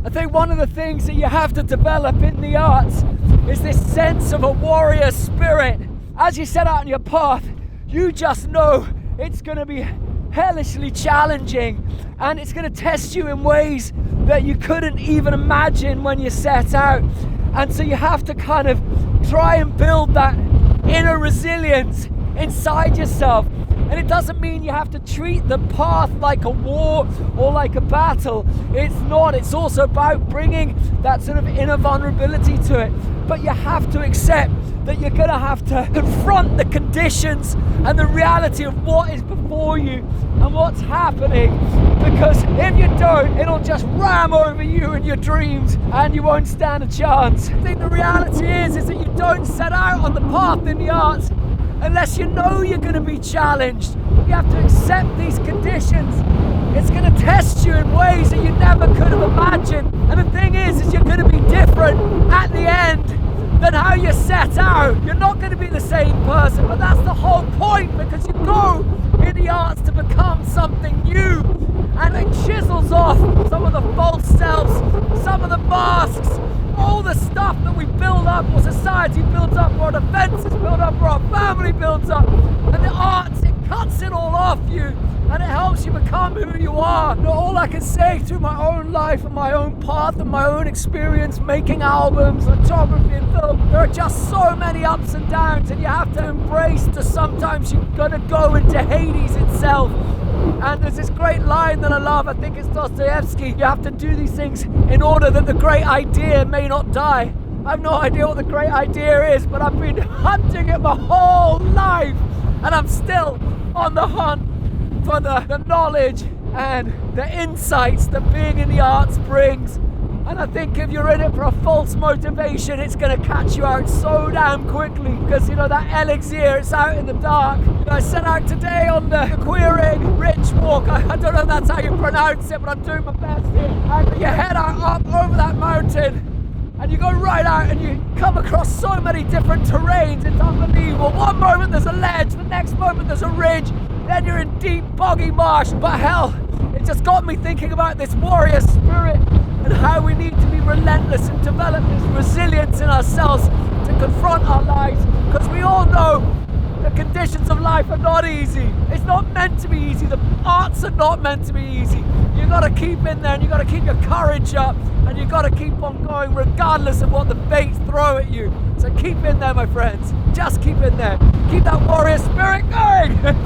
I think one of the things that you have to develop in the arts is this sense of a warrior spirit. As you set out on your path, you just know it's going to be hellishly challenging, and it's going to test you in ways that you couldn't even imagine when you set out. And so you have to kind of try and build that inner resilience inside yourself. And it doesn't mean you have to treat the path like a war or like a battle. It's not. It's also about bringing that sort of inner vulnerability to it. But you have to accept that you're going to have to confront the conditions and the reality of what is before you and what's happening. Because if you don't, it'll just ram over you and your dreams and you won't stand a chance. I think the reality is that you don't set out on the path in the arts unless you know you're going to be challenged. You have to accept these conditions. It's going to test you in ways that you never could have imagined. And the thing is you're going to be different at the end than how you set out. You're not going to be the same person, but that's the whole point, because you go in the arts to become something new. And it chisels off some of the false selves, some of the masks, all the stuff that we build up, or society builds up, or defenses build up, or our family builds up. And the arts, it cuts it all off you, and it helps you become who you are. And all I can say through my own life and my own path and my own experience making albums, photography and film, there are just so many ups and downs, and you have to embrace that sometimes you're gonna go into Hades itself. And there's this great line that I love, I think it's Dostoevsky: you have to do these things in order that the great idea may not die. I have no idea what the great idea is, but I've been hunting it my whole life, and I'm still on the hunt for the knowledge and the insights that being in the arts brings. And I think if you're in it for a false motivation, it's going to catch you out so damn quickly, because that elixir, it's out in the dark. I set out today on the Queering Rich Walk. I don't know if that's how you pronounce it, but I'm doing my best here. And you head out up over that mountain, and you go right out, and you come across so many different terrains. It's unbelievable. One moment there's a ledge, the next moment there's a ridge, then you're in deep boggy marsh. But hell, it just got me thinking about this warrior spirit and how we need to be relentless and develop this resilience in ourselves to confront our lives, because we all know the conditions of life are not easy. It's not meant to be easy. The arts are not meant to be easy. You got to keep in there, and you got to keep your courage up, and you got to keep on going regardless of what the fates throw at you. So keep in there, my friends. Just keep in there. Keep that warrior spirit going.